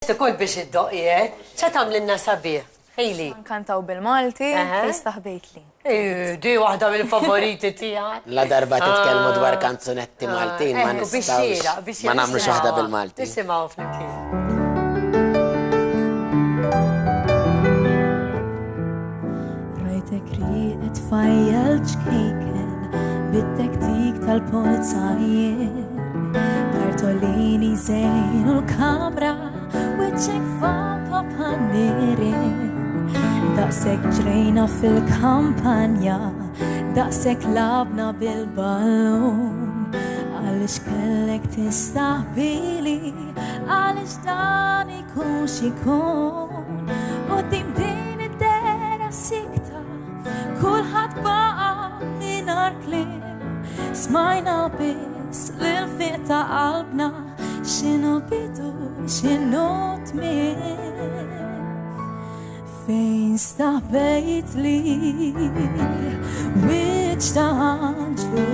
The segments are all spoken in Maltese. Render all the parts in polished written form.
Kont biex id-doqiet, ċa tamlinna sabiħ, ejli. Kantaw bil-Malti, jistaħbejt li. Di waħda mill-favoriti tijak. La darba titkellmu dwar kanzunetti Maltin, ma nistawx. Ma namlux waħda bil-Malti. Nisimaw flimkien. Rajtek riqet fajjal ċkejken, bit-tektik tal-polizajjen, kartolini zejn u l-kamra, wiċċek fuq panirin. Daqsek ġrejna fil-kampanja, daqsek labna bil-ballun, għalix kellek tistaqbili, għalix dan ikun xikun, u din id-dera sikta, kulħadd baqa minar klim, smajna biss l-fiq ta' qalbna, xinu bidu, xinu tmien. Fejn staħbejt li wiċ ta' ħanġlu,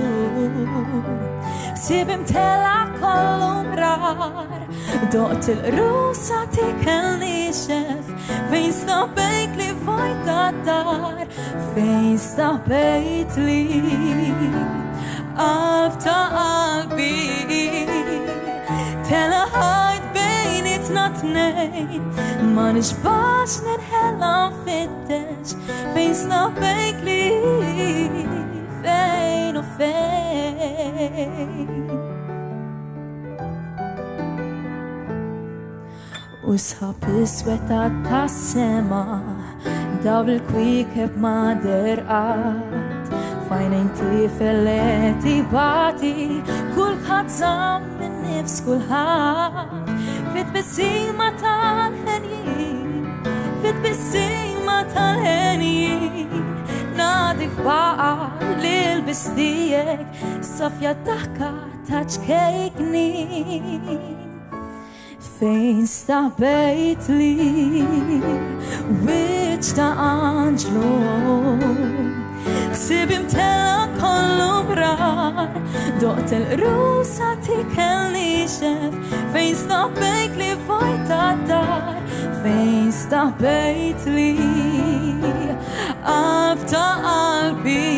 sibim tela kollu mrar, doqt il-rusa tikelni xef. Fejn staħbejt li vojta dar, fejn staħbejt li qalb ta' qalbi, tela ħajt bejnitna tnejn, ma nixbax nirħela fittex, fejn staħbejt li fejn u fejn. U sħab isweta ta' sema, daw il-kwikeb ma derqat, fajnejn tifeleti bati, kulħadd żamm min nifs kulħadd, fit-bissima tal-ħenjin, fit-bissima tal-ħenjin, nadi f'baqa l-bistijek, safja daħka ta' ċkejknin. Fejn staħbejt li wiċ ta' anġlu, ħsibim tela kollu brar, doqt il-rusa tikelni xef. Fejn staħbejt li vojta dar, fejn staħbejt li qalb ta' qalbi,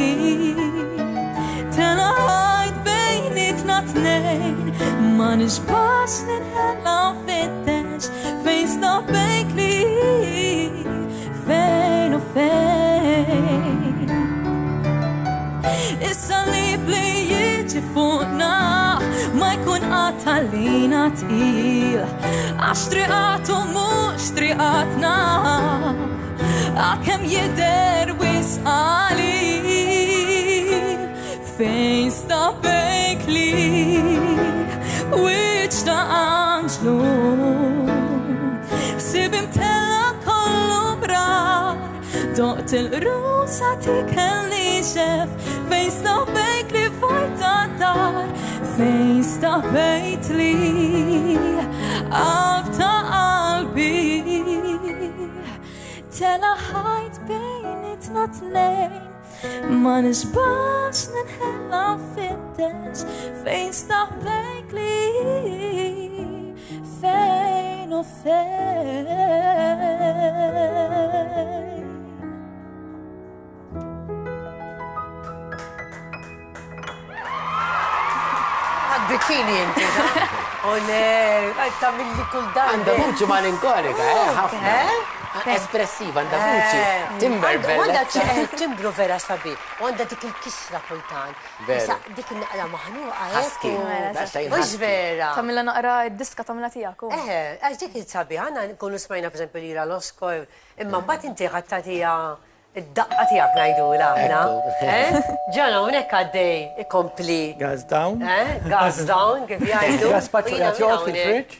tela ħajt bejnitna tnejn, ma nixbax nirħela fittex, fejn staħbejt li fejn u fejn. Issa li jiġi fuqna, ma jkun qatalina tqil, għax triqatu mux triqatna, għakem jider wisqalil. Fejn staħbejt li wiċ ta' anġlu, sibim tela kollu brar, doqt il-rusa tikelni xef. Fejn staħbejt li vojta dar, fejn staħbejt li qalb ta' qalbi, tela ħajt bejnitna tnejn, ma nixbax nirħela fittex. Fejn staħbejt li fejn u fejn. Bikini inti, ha? Ole, għajta mill-li kull dan. Għanda vuċi malinkorika, ħafna. Espressiva, għanda vuċi. Timber bella. Għanda timbru vera sabi. Għanda dik il-kisra kultan. Vera. Dik il-naqla maħnuqa, Husky. Mux vera. Tamilla naqra id-diska tamilla tijaku. Għax dik il-sabi, għana nkunu smajna per esempio li l-Osko, imma bat inti għattatija id-daqqa tijak najdu l-għana. Ġana, unek għaddej, ikompli. Gas down. Gas down, kif jgħajdu. Gaspaċu jgħatjot fil-fridġ.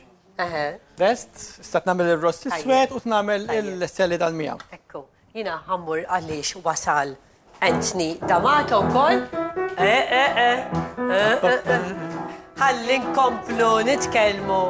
Rest, stat namel il-rost il-swet u t-namel il-selli dal-mija. Ekku, jina ħammur għalix wasal Anthony D'Amato kol. Ħallin komplu nitkelmu.